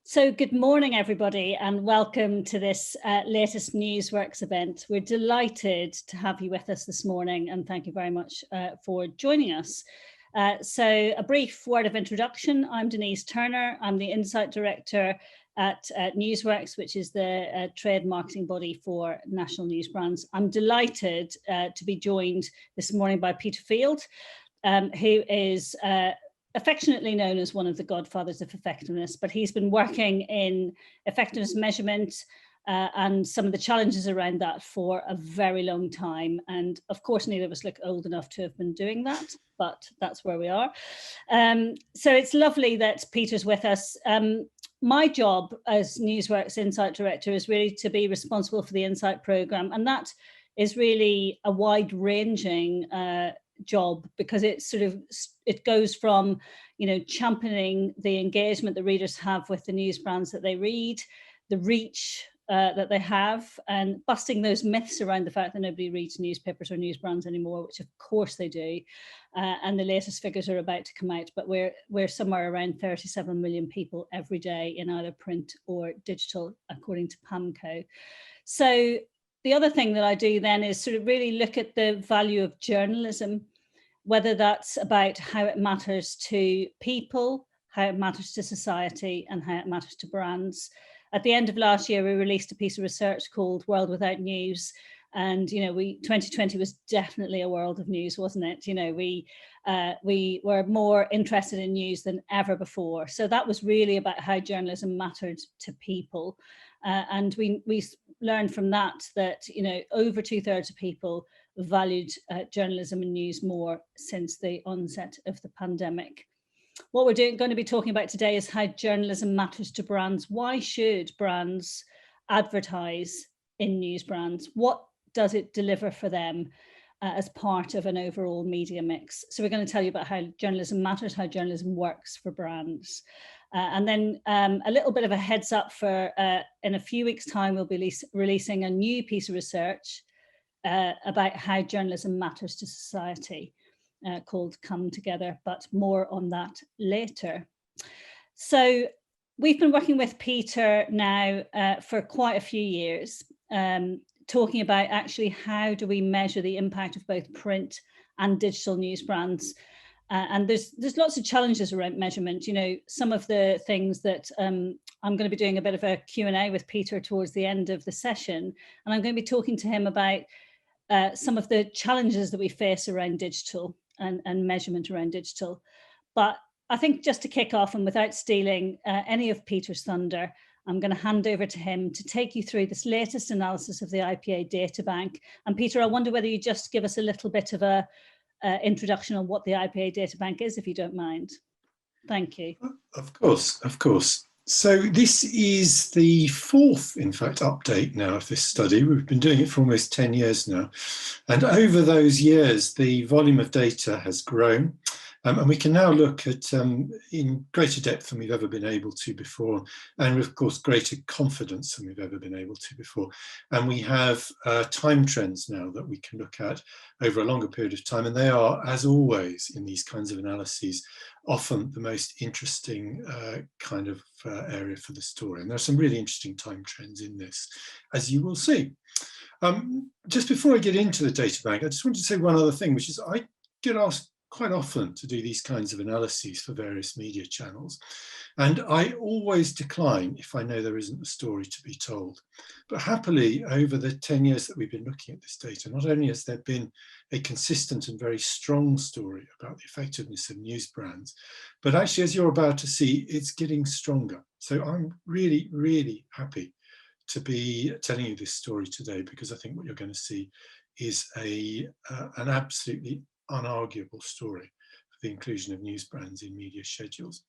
So good morning, everybody, and welcome to this latest Newsworks event. We're delighted to have you with us this morning, and thank you very much for joining us. So a brief word of introduction. I'm Denise Turner. I'm the Insight Director at Newsworks, which is the trade marketing body for national news brands. I'm delighted to be joined this morning by Peter Field, who is affectionately known as one of the godfathers of effectiveness, but he's been working in effectiveness measurement and some of the challenges around that for a very long time. And of course, neither of us look old enough to have been doing that, but that's where we are. So it's lovely that Peter's with us. My job as Newsworks Insight Director is really to be responsible for the Insight programme, and that is really a wide-ranging job, because it goes from, championing the engagement the readers have with the news brands that they read, the reach that they have, and busting those myths around the fact that nobody reads newspapers or news brands anymore, which of course they do. And the latest figures are about to come out, but we're somewhere around 37 million people every day in either print or digital, according to PAMCO. So the other thing that I do then is sort of really look at the value of journalism, whether that's about how it matters to people, how it matters to society, and how it matters to brands. At the end of last year, we released a piece of research called World Without News. And, 2020 was definitely a world of news, wasn't it? We were more interested in news than ever before. So that was really about how journalism mattered to people. And we learned from that, over 2/3 of people valued journalism and news more since the onset of the pandemic. What we're going to be talking about today is how journalism matters to brands. Why should brands advertise in news brands? What does it deliver for them as part of an overall media mix? So we're going to tell you about how journalism matters, how journalism works for brands. And then a little bit of a heads up for in a few weeks' time, we'll be releasing a new piece of research about how journalism matters to society, called Come Together, but more on that later. So we've been working with Peter now for quite a few years, talking about actually how do we measure the impact of both print and digital news brands. And there's lots of challenges around measurement. Some of the things that I'm going to be doing a bit of a Q&A with Peter towards the end of the session, and I'm going to be talking to him about some of the challenges that we face around digital and measurement around digital. But I think just to kick off, and without stealing any of Peter's thunder, I'm going to hand over to him to take you through this latest analysis of the IPA Databank. And Peter, I wonder whether you just give us a little bit of a introduction on what the IPA Databank is, if you don't mind. Thank you. Of course. So this is the fourth, in fact, update now of this study. We've been doing it for almost 10 years now. And over those years, the volume of data has grown. And we can now look at in greater depth than we've ever been able to before, and of course greater confidence than we've ever been able to before. And we have time trends now that we can look at over a longer period of time, and they are, as always in these kinds of analyses, often the most interesting kind of area for the story. And there are some really interesting time trends in this, as you will see. Just before I get into the data bank, I just wanted to say one other thing, which is I get asked quite often to do these kinds of analyses for various media channels. And I always decline if I know there isn't a story to be told. But happily, over the 10 years that we've been looking at this data, not only has there been a consistent and very strong story about the effectiveness of news brands, but actually, as you're about to see, it's getting stronger. So I'm really, really happy to be telling you this story today, because I think what you're going to see is an absolutely unarguable story for the inclusion of news brands in media schedules.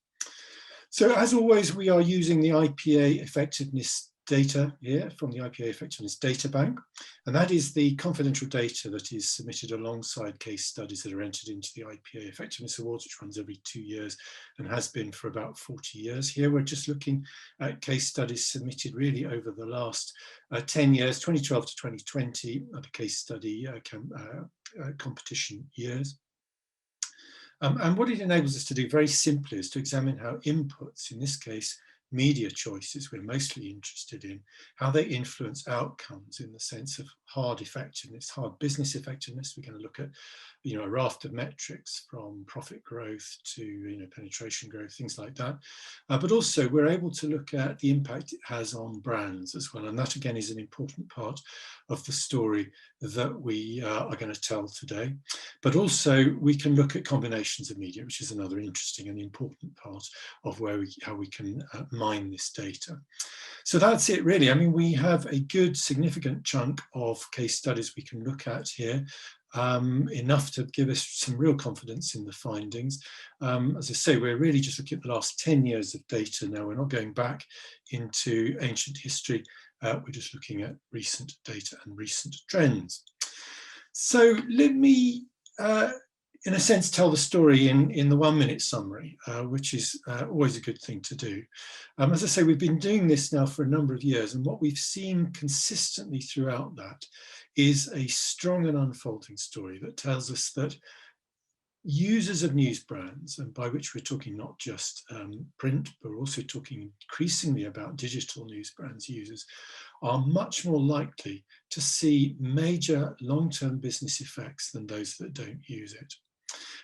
So as always, we are using the IPA effectiveness data here from the IPA Effectiveness Databank, and that is the confidential data that is submitted alongside case studies that are entered into the IPA Effectiveness Awards, which runs every 2 years and has been for about 40 years. Here we're just looking at case studies submitted really over the last 10 years, 2012 to 2020, the case study competition years. And what it enables us to do very simply is to examine how inputs, in this case, media choices we're mostly interested in, how they influence outcomes in the sense of hard effectiveness, hard business effectiveness. We're going to look at, a raft of metrics from profit growth to, penetration growth, things like that. But also we're able to look at the impact it has on brands as well. And that again is an important part of the story that we are going to tell today. But also we can look at combinations of media, which is another interesting and important part of how we can mine this data. So that's it really. I mean, we have a good significant chunk of case studies we can look at here. Enough to give us some real confidence in the findings. As I say, we're really just looking at the last 10 years of data now. We're not going back into ancient history. We're just looking at recent data and recent trends. So let me, in a sense, tell the story in the 1-minute summary, which is always a good thing to do. As I say, we've been doing this now for a number of years, and what we've seen consistently throughout that is a strong and unfolding story that tells us that users of news brands, and by which we're talking not just print, but we're also talking increasingly about digital news brands users, are much more likely to see major long-term business effects than those that don't use it.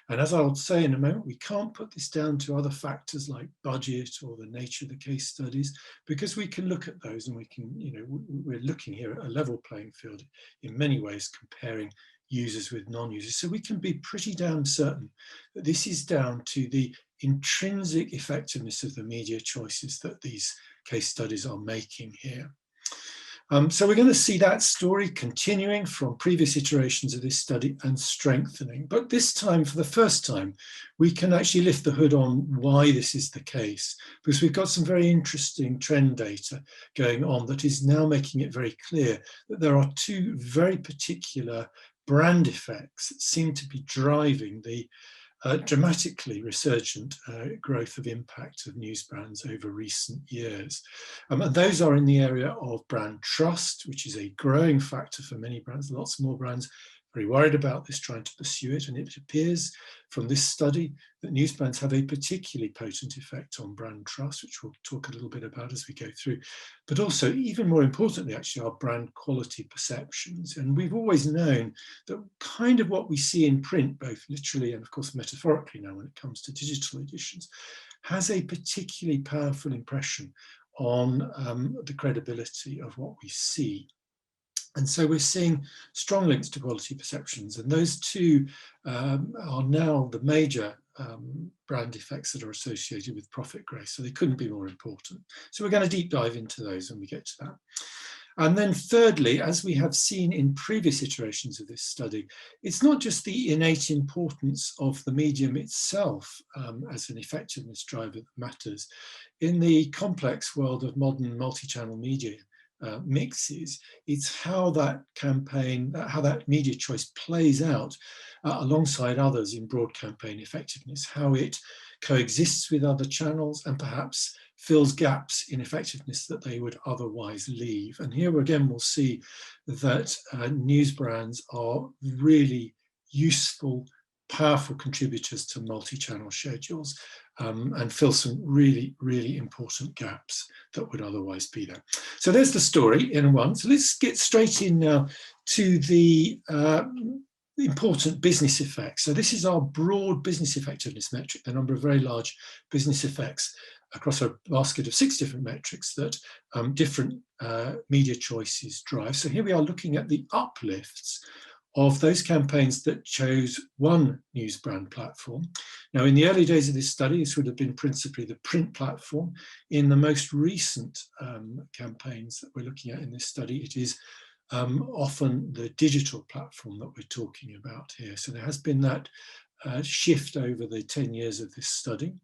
And as I'll say in a moment, we can't put this down to other factors like budget or the nature of the case studies, because we can look at those and we can, we're looking here at a level playing field in many ways, comparing users with non-users. So we can be pretty damn certain that this is down to the intrinsic effectiveness of the media choices that these case studies are making here. So we're going to see that story continuing from previous iterations of this study and strengthening. But this time, for the first time, we can actually lift the hood on why this is the case, because we've got some very interesting trend data going on that is now making it very clear that there are two very particular brand effects that seem to be driving the dramatically resurgent growth of impact of news brands over recent years. And those are in the area of brand trust, which is a growing factor for many brands. Lots more brands very worried about this, trying to pursue it. And it appears from this study that news brands have a particularly potent effect on brand trust, which we'll talk a little bit about as we go through. But also, even more importantly, actually, our brand quality perceptions. And we've always known that kind of what we see in print, both literally and of course metaphorically now when it comes to digital editions, has a particularly powerful impression on the credibility of what we see. And so we're seeing strong links to quality perceptions, and those two are now the major brand effects that are associated with profit growth. So they couldn't be more important. So we're going to deep dive into those when we get to that. And then thirdly, as we have seen in previous iterations of this study, it's not just the innate importance of the medium itself as an effectiveness driver that matters. In the complex world of modern multi-channel media mixes, it's how that campaign, how that media choice plays out alongside others in broad campaign effectiveness, how it coexists with other channels and perhaps fills gaps in effectiveness that they would otherwise leave. And here again, we'll see that news brands are really useful, powerful contributors to multi-channel schedules and fill some really, really important gaps that would otherwise be there. So there's the story in one. So let's get straight in now to the important business effects. So this is our broad business effectiveness metric, the number of very large business effects across a basket of 6 different metrics that different media choices drive. So here we are looking at the uplifts of those campaigns that chose one news brand platform. Now, in the early days of this study, this would have been principally the print platform. In the most recent campaigns that we're looking at in this study, it is often the digital platform that we're talking about here. So there has been that shift over the 10 years of this study.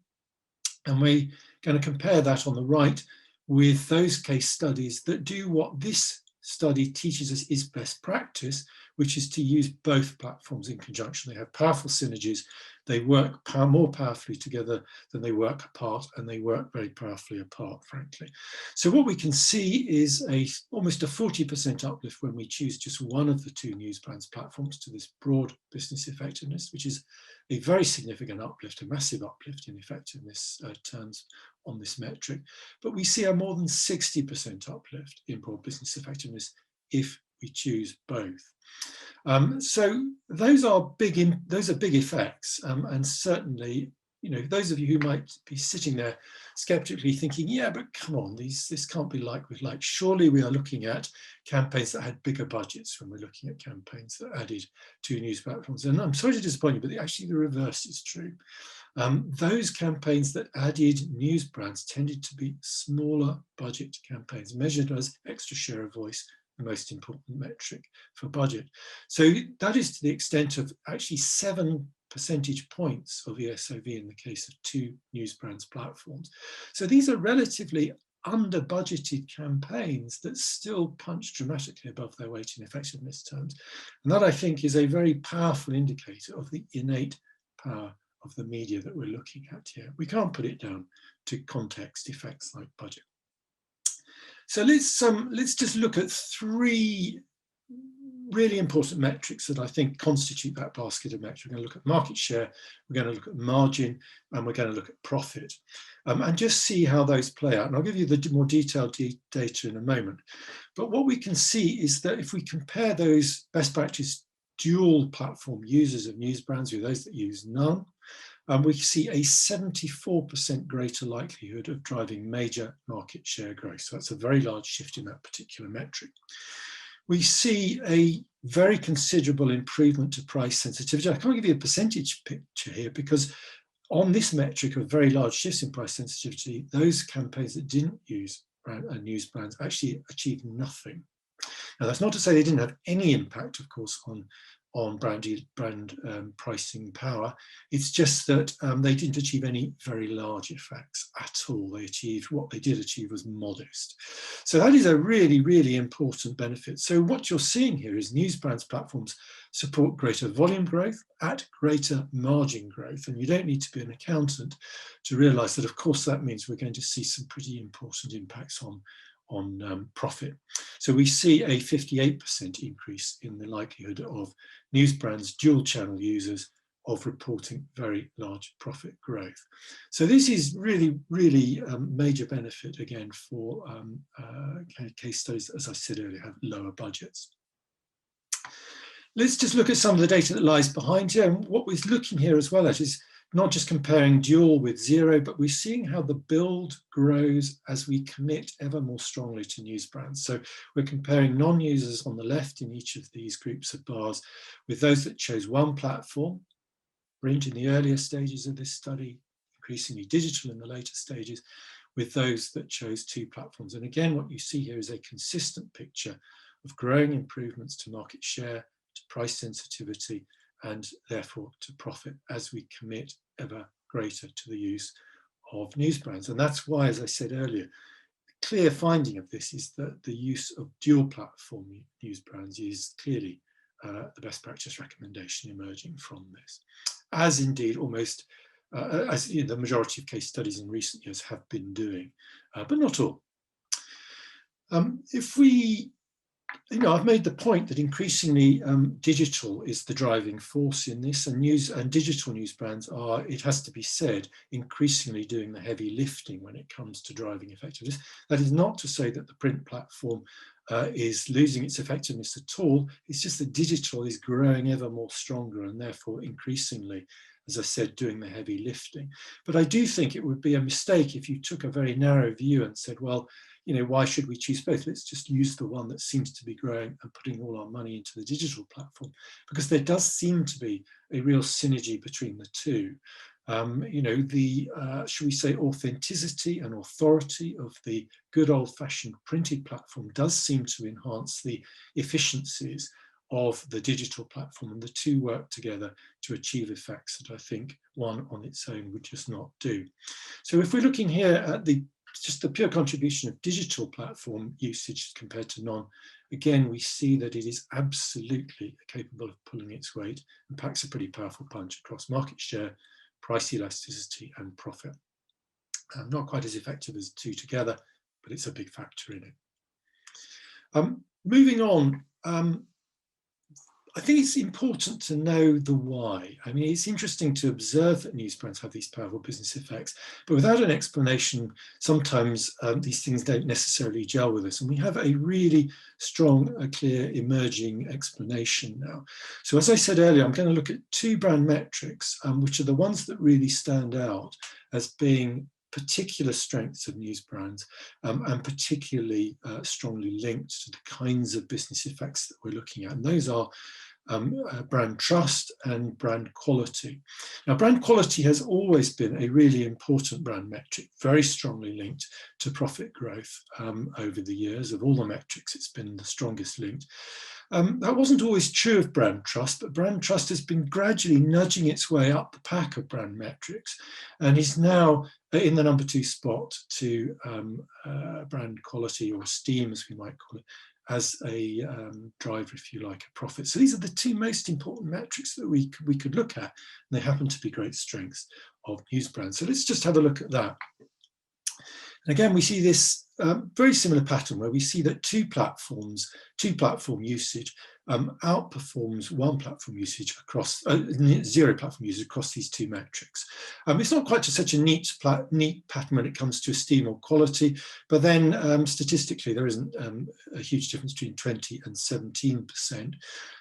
And we're going to compare that on the right with those case studies that do what this study teaches us is best practice, which is to use both platforms in conjunction. They have powerful synergies. They work more powerfully together than they work apart, and they work very powerfully apart, frankly. So what we can see is almost a 40% uplift when we choose just one of the 2 news brands platforms to this broad business effectiveness, which is a very significant uplift, a massive uplift in effectiveness terms on this metric, but we see a more than 60% uplift in broad business effectiveness if we choose both. So those are big effects, and certainly, you know, those of you who might be sitting there skeptically thinking, yeah, but come on, this can't be like with like. Surely we are looking at campaigns that had bigger budgets when we're looking at campaigns that added to news platforms. And I'm sorry to disappoint you, but actually the reverse is true. Those campaigns that added news brands tended to be smaller budget campaigns, measured as extra share of voice, the most important metric for budget. So that is to the extent of actually 7 percentage points of ESOV in the case of 2 news brands platforms. So these are relatively under budgeted campaigns that still punch dramatically above their weight in effectiveness terms. And that, I think, is a very powerful indicator of the innate power of the media that we're looking at here. We can't put it down to context effects like budget. So let's just look at 3 really important metrics that I think constitute that basket of metrics. We're going to look at market share, we're going to look at margin, and we're going to look at profit, and just see how those play out. And I'll give you the more detailed data in a moment. But what we can see is that if we compare those best practice dual platform users of news brands with those that use none, we see a 74% greater likelihood of driving major market share growth. So that's a very large shift in that particular metric. We see a very considerable improvement to price sensitivity. I can't give you a percentage picture here because on this metric of very large shifts in price sensitivity, those campaigns that didn't use news brands actually achieved nothing. Now, that's not to say they didn't have any impact, of course, on brand pricing power. It's just that they didn't achieve any very large effects at all. What they did achieve was modest. So that is a really, really important benefit. So what you're seeing here is news brands platforms support greater volume growth at greater margin growth. And you don't need to be an accountant to realize that, of course, that means we're going to see some pretty important impacts on profit. So we see a 58% increase in the likelihood of news brands dual channel users of reporting very large profit growth. So this is really, really major benefit again for case studies that, as I said earlier, have lower budgets. Let's just look at some of the data that lies behind here. And what we're looking here as well at is not just comparing dual with zero, but we're seeing how the build grows as we commit ever more strongly to news brands. So we're comparing non-users on the left in each of these groups of bars with those that chose one platform, print in the earlier stages of this study, increasingly digital in the later stages, with those that chose 2 platforms. And again, what you see here is a consistent picture of growing improvements to market share, to price sensitivity, and therefore to profit as we commit ever greater to the use of news brands. And that's why, as I said earlier, the clear finding of this is that the use of dual platform news brands is clearly the best practice recommendation emerging from this, as indeed almost as the majority of case studies in recent years have been doing, but not all. If we I've made the point that increasingly digital is the driving force in this, and digital news brands are, it has to be said, increasingly doing the heavy lifting when it comes to driving effectiveness. That is not to say that the print platform is losing its effectiveness at all. It's just that digital is growing ever more stronger and therefore increasingly, as I said, doing the heavy lifting. But I do think it would be a mistake if you took a very narrow view and said, well, why should we choose both? Let's just use the one that seems to be growing and putting all our money into the digital platform, because there does seem to be a real synergy between the two. Should we say, authenticity and authority of the good old-fashioned printed platform does seem to enhance the efficiencies of the digital platform, and the two work together to achieve effects that I think one on its own would just not do. So if we're looking here at just the pure contribution of digital platform usage compared to non, again, we see that it is absolutely capable of pulling its weight and packs a pretty powerful punch across market share, price elasticity, and profit. Not quite as effective as 2 together, but it's a big factor in it. Moving on, I think it's important to know the why. I mean, it's interesting to observe that news brands have these powerful business effects, but without an explanation, sometimes these things don't necessarily gel with us. And we have a really strong, clear, emerging explanation now. So as I said earlier, I'm going to look at two brand metrics, which are the ones that really stand out as being particular strengths of news brands and particularly strongly linked to the kinds of business effects that we're looking at. And those are brand trust and brand quality. Now, brand quality has always been a really important brand metric, very strongly linked to profit growth over the years. Of all the metrics, it's been the strongest linked. That wasn't always true of brand trust, but brand trust has been gradually nudging its way up the pack of brand metrics and is now in the number 2 spot to brand quality, or esteem as we might call it, as a driver, if you like, of profit. So these are the two most important metrics that we could look at, and they happen to be great strengths of news brands. So let's just have a look at that. And again, we see this very similar pattern where we see that two platform usage outperforms one platform usage across zero platform usage across these two metrics. It's not quite such a neat pattern when it comes to esteem or quality, but then statistically there isn't a huge difference between 20 and 17%.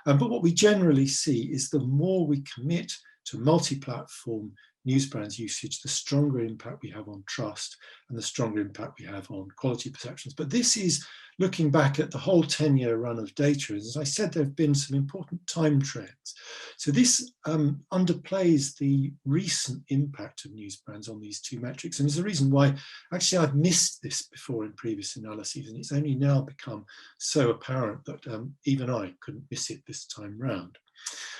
But what we generally see is the more we commit to multi-platform news brands usage, the stronger impact we have on trust and the stronger impact we have on quality perceptions. But this is looking back at the whole 10-year run of data. As I said, there have been some important time trends. So this underplays the recent impact of news brands on these two metrics. And there's a reason why actually I've missed this before in previous analyses, and it's only now become so apparent that even I couldn't miss it this time round.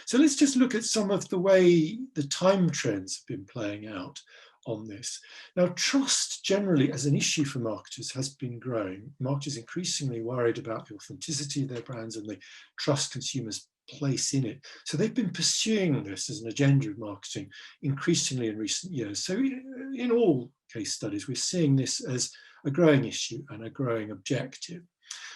So let's just look at some of the way the time trends have been playing out on this. Now, trust generally as an issue for marketers has been growing. Marketers increasingly worried about the authenticity of their brands and the trust consumers place in it. So they've been pursuing this as an agenda of marketing increasingly in recent years. So in all case studies, we're seeing this as a growing issue and a growing objective.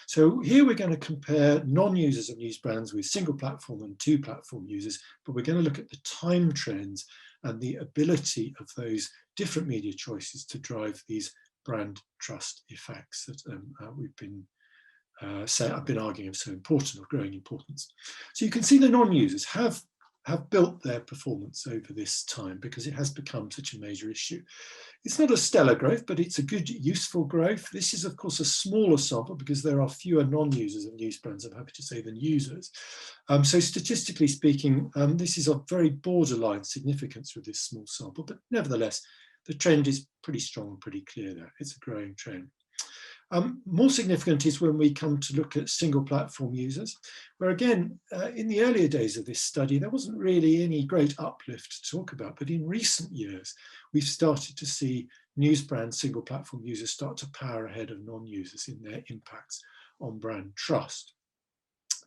So here we're going to compare non-users of news brands with single platform and 2 platform users, but we're going to look at the time trends and the ability of those different media choices to drive these brand trust effects that we've been I've been arguing are so important, or growing importance. So you can see the non-users have built their performance over this time because it has become such a major issue. It's not a stellar growth, but it's a good, useful growth. This is, of course, a smaller sample because there are fewer non-users of news brands, I'm happy to say, than users. So statistically speaking, this is of very borderline significance with this small sample, but nevertheless, the trend is pretty strong, pretty clear there. It's a growing trend. More significant is when we come to look at single platform users, where again, in the earlier days of this study, there wasn't really any great uplift to talk about, but in recent years, we've started to see news brand single platform users start to power ahead of non-users in their impacts on brand trust.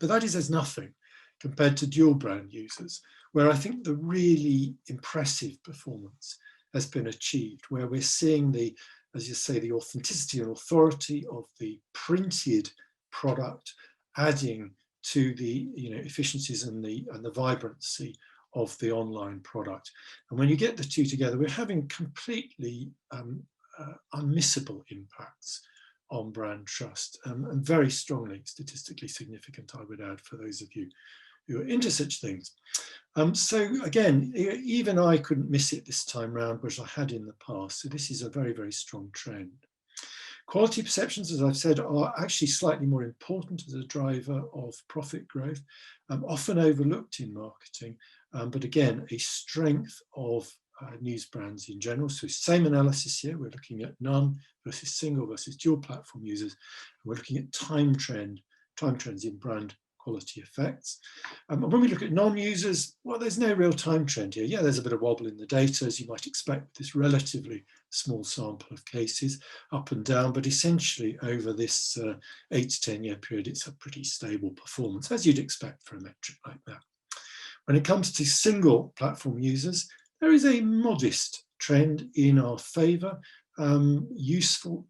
But that is as nothing compared to dual brand users, where I think the really impressive performance has been achieved, where we're seeing the, as you say, the authenticity and authority of the printed product adding to the efficiencies and the vibrancy of the online product. And when you get the two together, we're having completely unmissable impacts on brand trust, and very strongly statistically significant, I would add, for those of you who are into such things. So again, even I couldn't miss it this time round, whereas I had in the past. So this is a very, very strong trend. Quality perceptions, as I've said, are actually slightly more important as a driver of profit growth, often overlooked in marketing, but again, a strength of news brands in general. So same analysis here, we're looking at none versus single versus dual platform users, and we're looking at time trends in brand quality effects. And when we look at non-users, well, there's no real time trend here. Yeah, there's a bit of wobble in the data, as you might expect with this relatively small sample of cases, up and down, but essentially over this 8 to 10 year period, it's a pretty stable performance, as you'd expect for a metric like that. When it comes to single platform users, there is a modest trend in our favour, useful,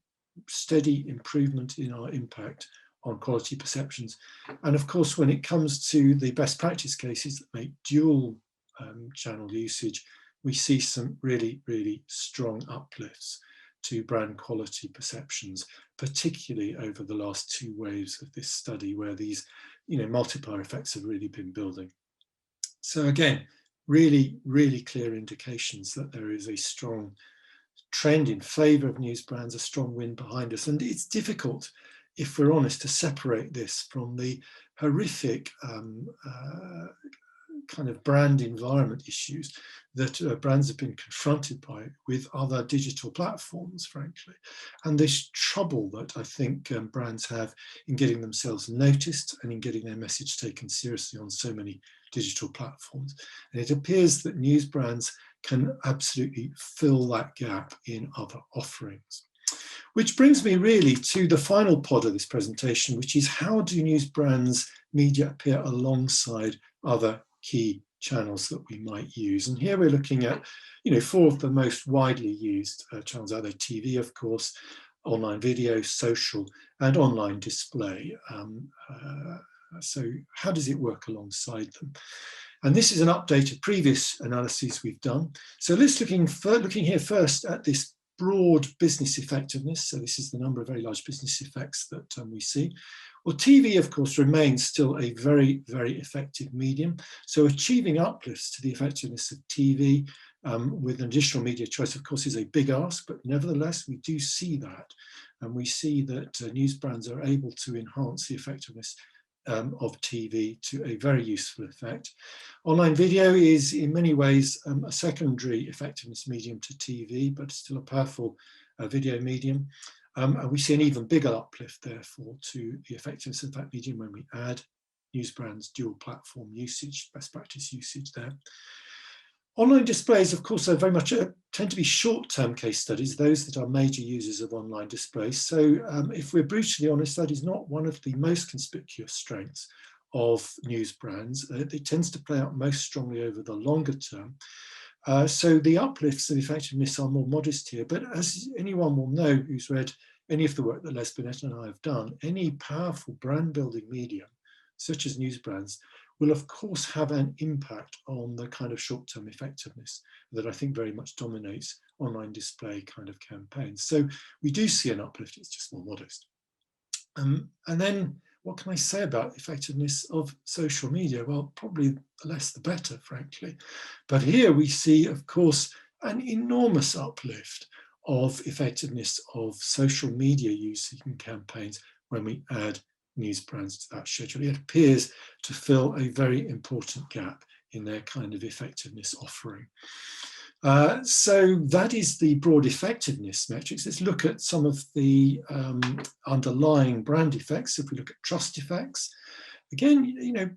steady improvement in our impact on quality perceptions. And of course, when it comes to the best practice cases that make dual channel usage, we see some really, really strong uplifts to brand quality perceptions, particularly over the last 2 waves of this study, where these, multiplier effects have really been building. So again, really, really clear indications that there is a strong trend in favour of news brands, a strong wind behind us. And it's difficult, if we're honest, to separate this from the horrific kind of brand environment issues that brands have been confronted by with other digital platforms, frankly. And this trouble that I think brands have in getting themselves noticed and in getting their message taken seriously on so many digital platforms. And it appears that news brands can absolutely fill that gap in other offerings. Which brings me really to the final pod of this presentation, which is how do news brands' media appear alongside other key channels that we might use? And here we're looking at, 4 of the most widely used channels out there: TV, of course, online video, social, and online display. So how does it work alongside them? And this is an update of previous analyses we've done. So let's looking here first at this broad business effectiveness. So this is the number of very large business effects that we see. Well, TV, of course, remains still a very, very effective medium. So achieving uplifts to the effectiveness of TV with an additional media choice, of course, is a big ask, but nevertheless, we do see that. And we see that news brands are able to enhance the effectiveness of TV to a very useful effect. Online video is in many ways a secondary effectiveness medium to TV, but still a powerful video medium. And we see an even bigger uplift, therefore, to the effectiveness of that medium when we add news brands' dual platform usage, best practice usage there. Online displays, of course, are very much tend to be short-term case studies, those that are major users of online displays. So if we're brutally honest, that is not one of the most conspicuous strengths of news brands. It tends to play out most strongly over the longer term. So the uplifts of effectiveness are more modest here, but as anyone will know who's read any of the work that Les Binet and I have done, any powerful brand building medium, such as news brands, will of course have an impact on the kind of short-term effectiveness that I think very much dominates online display kind of campaigns. So we do see an uplift, it's just more modest. And then what can I say about effectiveness of social media? Well, probably the less the better, frankly. But here we see, of course, an enormous uplift of effectiveness of social media use in campaigns when we add news brands to that schedule. It appears to fill a very important gap in their kind of effectiveness offering. So that is the broad effectiveness metrics. Let's look at some of the underlying brand effects. If we look at trust effects, again,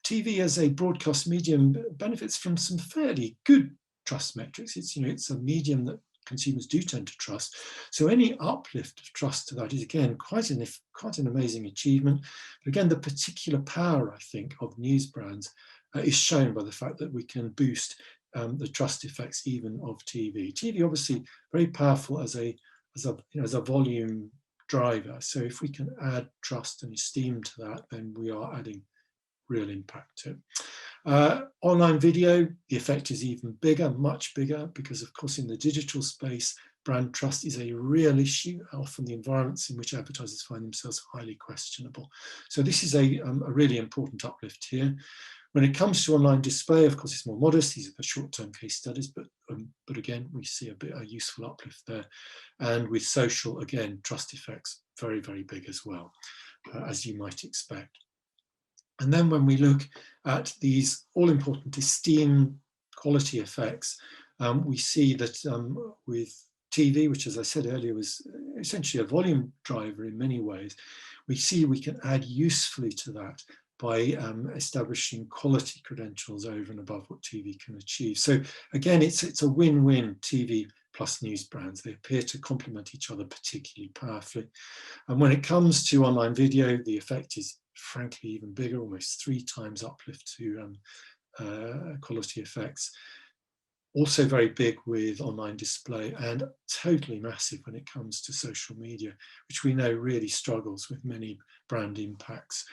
TV as a broadcast medium benefits from some fairly good trust metrics. It's a medium that consumers do tend to trust. So any uplift of trust to that is, again, quite an amazing achievement. But again, the particular power, I think, of news brands is shown by the fact that we can boost the trust effects even of TV. TV obviously very powerful as a volume driver. So if we can add trust and esteem to that, then we are adding real impact to it. Online video, the effect is even bigger, much bigger, because of course in the digital space, brand trust is a real issue. Often the environments in which advertisers find themselves highly questionable. So this is a really important uplift here. When it comes to online display, of course, it's more modest. These are the short-term case studies, but again, we see a useful uplift there. And with social, again, trust effects, very, very big as well, as you might expect. And then when we look at these all-important esteem quality effects, we see that with TV, which, as I said earlier, was essentially a volume driver in many ways, we see we can add usefully to that by establishing quality credentials over and above what TV can achieve. So again, it's a win-win, TV plus news brands. They appear to complement each other particularly powerfully. And when it comes to online video, the effect is frankly even bigger, almost 3 times uplift to quality effects. also very big with online display, and totally massive when it comes to social media, which we know really struggles with many brand impacts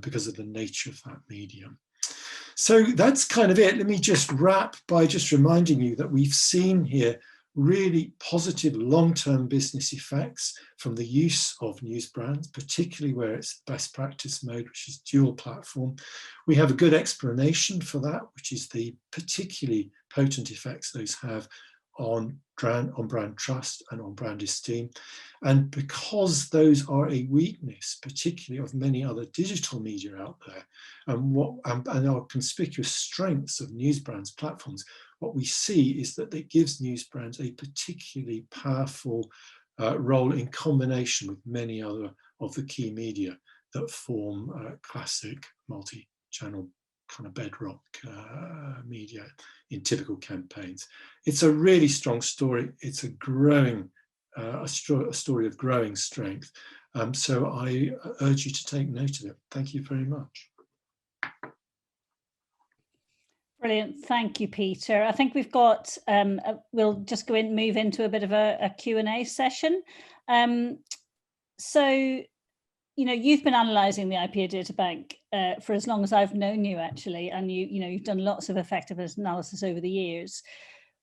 because of the nature of that medium. So that's kind of it. Let me just wrap by just reminding you that we've seen here really positive long-term business effects from the use of news brands, particularly where it's best practice mode, which is dual platform. We have a good explanation for that, which is the particularly potent effects those have on brand trust and on brand esteem. And because those are a weakness, particularly of many other digital media out there, and our conspicuous strengths of news brands platforms, what we see is that it gives news brands a particularly powerful role in combination with many other of the key media that form classic multi-channel kind of bedrock media in typical campaigns. It's a really strong story. It's a growing, a story of growing strength. So I urge you to take note of it. Thank you very much. Brilliant. Thank you, Peter. I think we've got, we'll just move into a bit of a Q&A session. So, you know, you've been analysing the IPA Databank for as long as I've known you, actually, and you've done lots of effectiveness analysis over the years.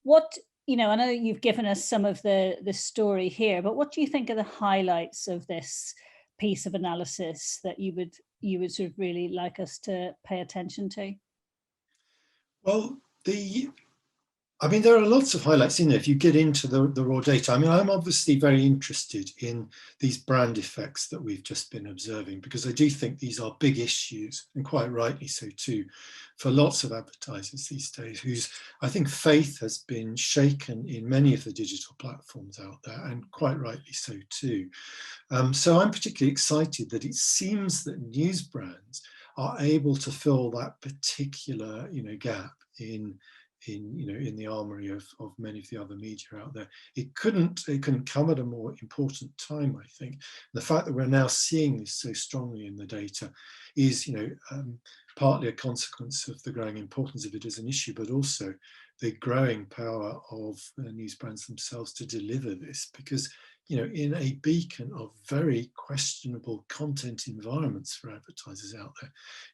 What, I know you've given us some of the story here, but what do you think are the highlights of this piece of analysis that you would sort of really like us to pay attention to? Well, there are lots of highlights in there if you get into the raw data. I mean, I'm obviously very interested in these brand effects that we've just been observing, because I do think these are big issues, and quite rightly so too, for lots of advertisers these days, whose, I think, faith has been shaken in many of the digital platforms out there, and quite rightly so too. So I'm particularly excited that it seems that news brands are able to fill that particular, gap in the armory of many of the other media out there. It couldn't come at a more important time, I think. The fact that we're now seeing this so strongly in the data is, partly a consequence of the growing importance of it as an issue, but also the growing power of news brands themselves to deliver this, because in a beacon of very questionable content environments for advertisers out there,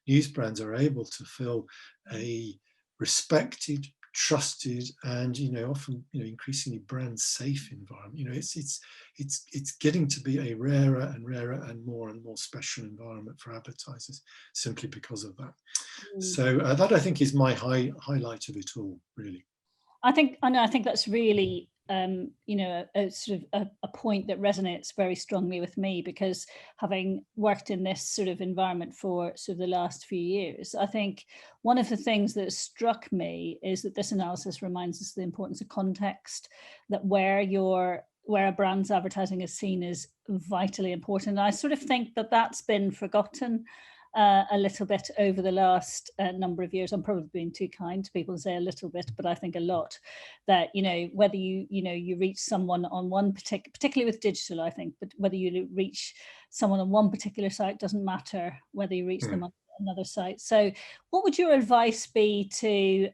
news brands are able to fill a respected, trusted, and often increasingly brand safe environment. It's getting to be a rarer and rarer and more special environment for advertisers simply because of that. So that, I think, is my highlight of it all, really. I think that's really a sort of a point that resonates very strongly with me, because having worked in this sort of environment for sort of the last few years, I think one of the things that struck me is that this analysis reminds us of the importance of context, that where a brand's advertising is seen is vitally important. And I sort of think that that's been forgotten a little bit over the last number of years. I'm probably being too kind to people to say a little bit, but I think a lot, that whether you reach someone on one particularly with digital, I think, but whether you reach someone on one particular site doesn't matter whether you reach them on another site. So what would your advice be to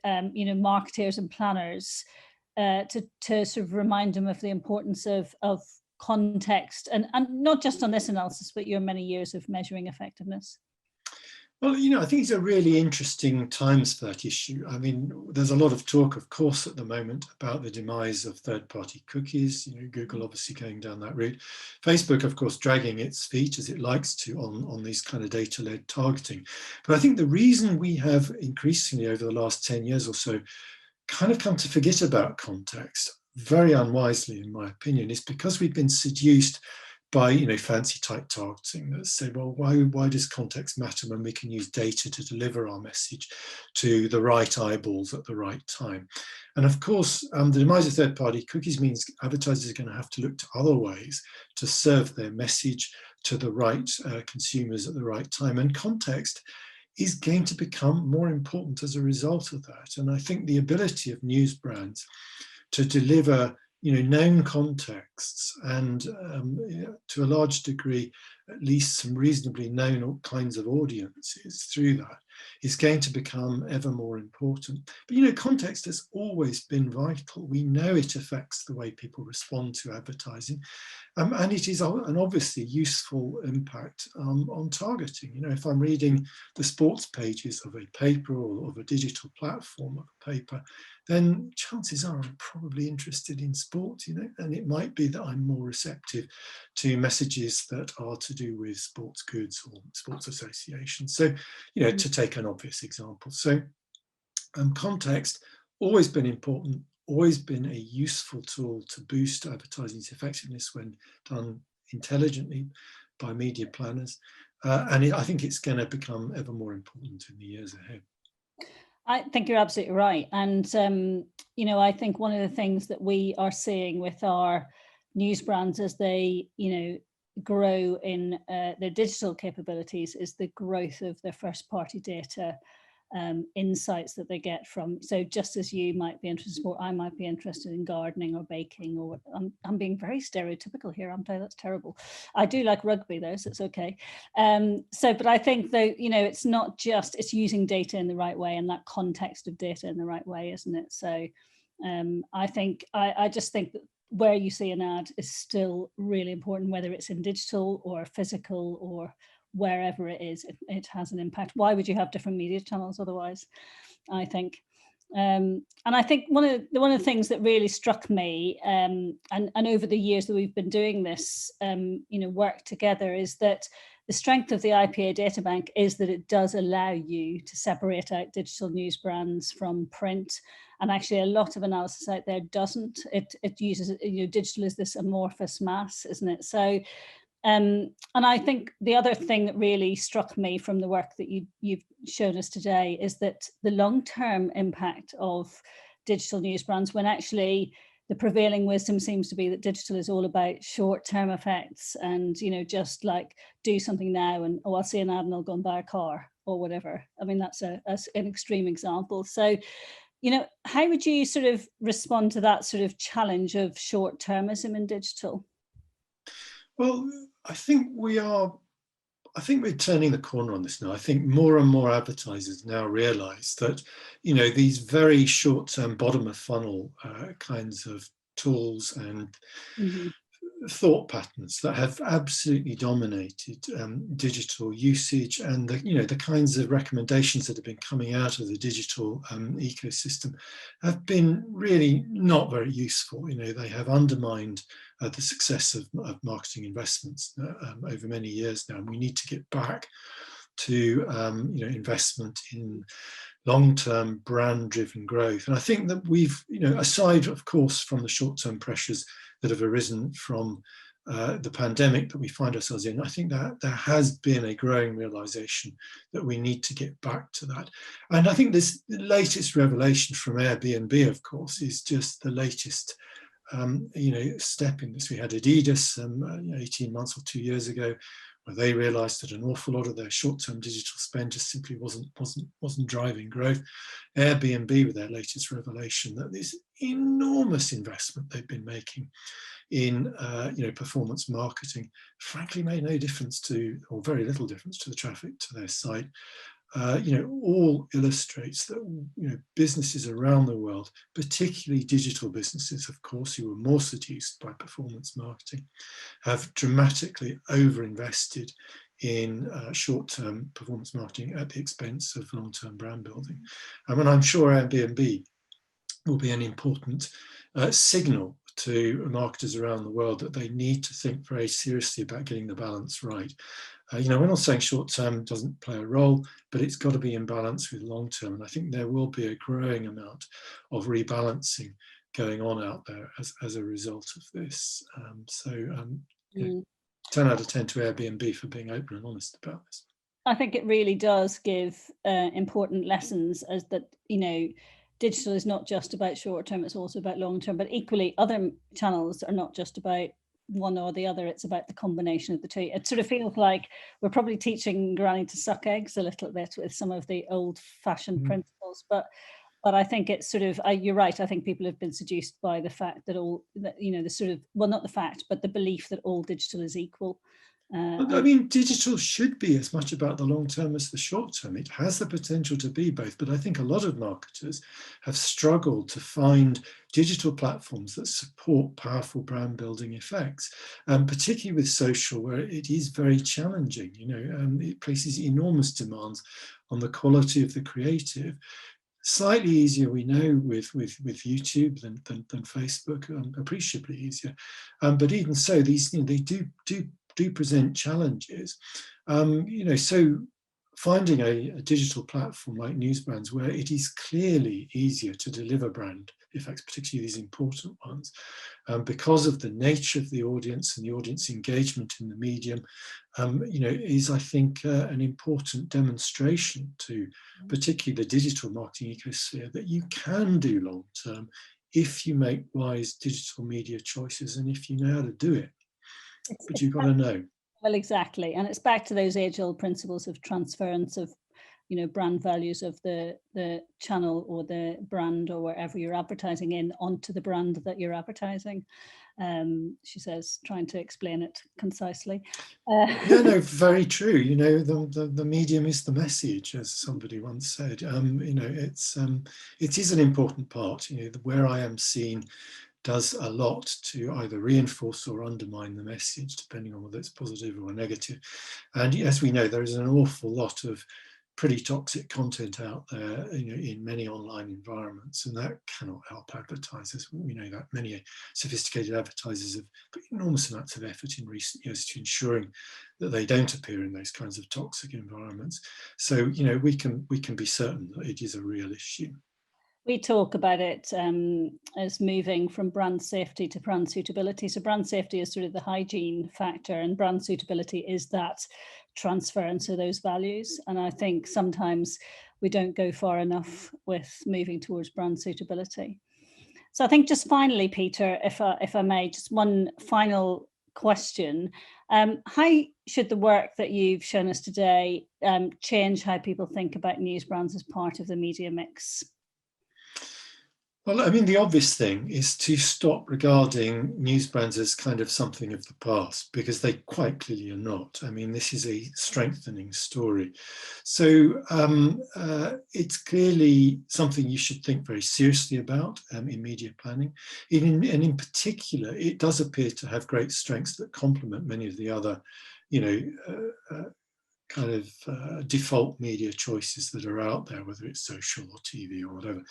marketers and planners to sort of remind them of the importance of context, and not just on this analysis, but your many years of measuring effectiveness? Well, I think it's a really interesting times for that issue. I mean, there's a lot of talk, of course, at the moment about the demise of third-party cookies. Google obviously going down that route. Facebook, of course, dragging its feet, as it likes to, on these kind of data-led targeting. But I think the reason we have increasingly over the last 10 years or so kind of come to forget about context, very unwisely in my opinion, is because we've been seduced by fancy type targeting that say, well, why does context matter when we can use data to deliver our message to the right eyeballs at the right time? And of course, the demise of third-party cookies means advertisers are going to have to look to other ways to serve their message to the right consumers at the right time. And context is going to become more important as a result of that. And I think the ability of news brands to deliver known contexts and to a large degree, at least some reasonably known kinds of audiences through that, is going to become ever more important. But, you know, context has always been vital. We know it affects the way people respond to advertising. And it is an obviously useful impact on targeting. You know, if I'm reading the sports pages of a paper or of a digital platform of a paper, then chances are I'm probably interested in sport, you know, and it might be that I'm more receptive to messages that are to do with sports goods or sports associations. So, you know, to take an obvious example. So context, always been important, always been a useful tool to boost advertising's effectiveness when done intelligently by media planners. And I think it's going to become ever more important in the years ahead. I think you're absolutely right. And, you know, I think one of the things that we are seeing with our news brands as they, you know, grow in their digital capabilities is the growth of their first party data insights that they get from. So just as you might be interested in sport, I might be interested in gardening or baking, or I'm being very stereotypical here, aren't I? That's terrible. I do like rugby though, so it's okay. But I think though, you know, it's not just, it's using data in the right way and that context of data in the right way, isn't it? So I just think that where you see an ad is still really important, whether it's in digital or physical or wherever it is, it has an impact. Why would you have different media channels otherwise, I think? And I think one of the things that really struck me, and over the years that we've been doing this, you know, work together, is that the strength of the IPA Databank is that it does allow you to separate out digital news brands from print. And actually a lot of analysis out there doesn't. It uses, you know, digital is this amorphous mass, isn't it? So, and I think the other thing that really struck me from the work that you've shown us today is that the long-term impact of digital news brands, when actually the prevailing wisdom seems to be that digital is all about short-term effects and, you know, just like do something now and, oh, I'll see an ad and I'll go and buy a car or whatever. I mean, that's an extreme example. So, you know, how would you sort of respond to that sort of challenge of short-termism in digital? Well, I think we're turning the corner on this now. I think more and more advertisers now realize that, you know, these very short-term bottom of funnel kinds of tools and thought patterns that have absolutely dominated digital usage, and the kinds of recommendations that have been coming out of the digital ecosystem have been really not very useful. You know, they have undermined the success of marketing investments over many years now, and we need to get back to investment in long-term brand-driven growth. And I think that we've, you know, aside of course from the short-term pressures that have arisen from the pandemic that we find ourselves in, I think that there has been a growing realization that we need to get back to that. And I think this latest revelation from Airbnb, of course, is just the latest step in this. We had Adidas 18 months or 2 years ago, where they realized that an awful lot of their short-term digital spend just simply wasn't driving growth. Airbnb, with their latest revelation, that this enormous investment they've been making in performance marketing, frankly, made no difference to, or very little difference to, the traffic to their site. All illustrates that, you know, businesses around the world, particularly digital businesses, of course, who were more seduced by performance marketing, have dramatically overinvested in short-term performance marketing at the expense of long-term brand building. And I'm sure Airbnb will be an important signal to marketers around the world that they need to think very seriously about getting the balance right. We're not saying short-term doesn't play a role, but it's got to be in balance with long-term. And I think there will be a growing amount of rebalancing going on out there as a result of this. 10 out of 10 to Airbnb for being open and honest about this. I think it really does give important lessons, as that, you know, digital is not just about short term, it's also about long term, but equally other channels are not just about one or the other, it's about the combination of the two. It sort of feels like we're probably teaching Granny to suck eggs a little bit with some of the old fashioned principles, but I think it's sort of, you're right, I think people have been seduced by the fact that the sort of, well, not the fact, but the belief that all digital is equal. I mean, digital should be as much about the long term as the short term. It has the potential to be both, but I think a lot of marketers have struggled to find digital platforms that support powerful brand building effects, particularly with social, where it is very challenging. It places enormous demands on the quality of the creative. Slightly easier, we know, with YouTube than Facebook, appreciably easier. But even so, these they do present challenges. So finding a digital platform like Newsbrands, where it is clearly easier to deliver brand effects, particularly these important ones, because of the nature of the audience and the audience engagement in the medium, is, I think, an important demonstration to particularly the digital marketing ecosphere that you can do long term if you make wise digital media choices and if you know how to do it. But you've got to know. Well, exactly. And it's back to those age-old principles of transference of, brand values of the channel or the brand or wherever you're advertising in onto the brand that you're advertising. She says, trying to explain it concisely. No, very true. The medium is the message, as somebody once said. It is an important part. Where I am seen does a lot to either reinforce or undermine the message, depending on whether it's positive or negative. And as we know, there is an awful lot of pretty toxic content out there, in many online environments, and that cannot help advertisers. We know that many sophisticated advertisers have put enormous amounts of effort in recent years to ensuring that they don't appear in those kinds of toxic environments. So, we can be certain that it is a real issue. We talk about it as moving from brand safety to brand suitability. So brand safety is sort of the hygiene factor, and brand suitability is that transference of those values. And I think sometimes we don't go far enough with moving towards brand suitability. So I think just finally, Peter, if I may, just one final question. How should the work that you've shown us today change how people think about news brands as part of the media mix? Well, I mean, the obvious thing is to stop regarding news brands as kind of something of the past, because they quite clearly are not. I mean, this is a strengthening story. So it's clearly something you should think very seriously about in media planning. And in particular, it does appear to have great strengths that complement many of the other, kind of default media choices that are out there, whether it's social or TV or whatever.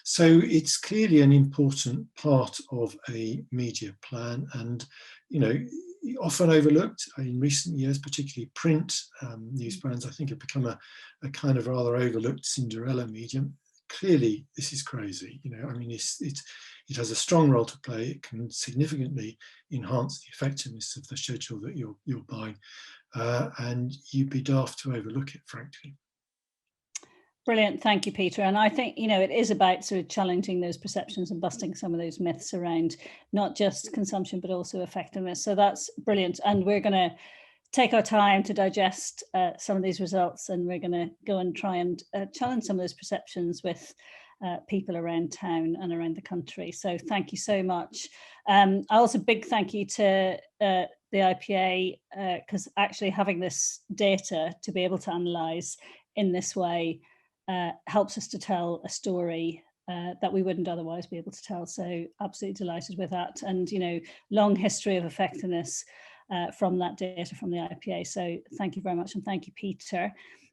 So it's clearly an important part of a media plan, and often overlooked in recent years, particularly print news brands, I think, have become a kind of rather overlooked Cinderella medium. Clearly, this is crazy. I mean, it has a strong role to play. It can significantly enhance the effectiveness of the schedule that you're buying. And you'd be daft to overlook it, frankly. Brilliant. Thank you, Peter. And I think, it is about sort of challenging those perceptions and busting some of those myths around not just consumption, but also effectiveness. So that's brilliant. And we're going to take our time to digest some of these results, and we're going to go and try and challenge some of those perceptions with people around town and around the country. So thank you so much. Also, big thank you to the IPA, because actually having this data to be able to analyse in this way helps us to tell a story that we wouldn't otherwise be able to tell. So absolutely delighted with that. And, long history of effectiveness from that data from the IPA. So thank you very much. And thank you, Peter.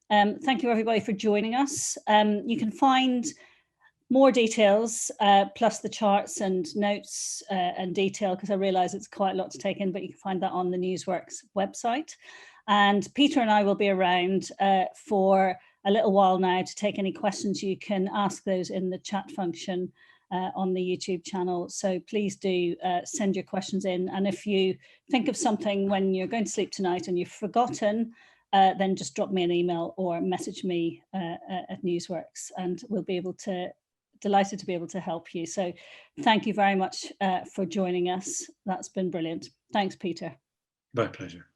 Thank you, everybody, for joining us. You can find more details, plus the charts and notes and detail, because I realise it's quite a lot to take in, but you can find that on the Newsworks website. And Peter and I will be around for a little while now to take any questions. You can ask those in the chat function on the YouTube channel. So please do send your questions in. And if you think of something when you're going to sleep tonight and you've forgotten, then just drop me an email or message me at Newsworks, and we'll be able to, delighted to be able to help you. So thank you very much for joining us. That's been brilliant. Thanks, Peter. My pleasure.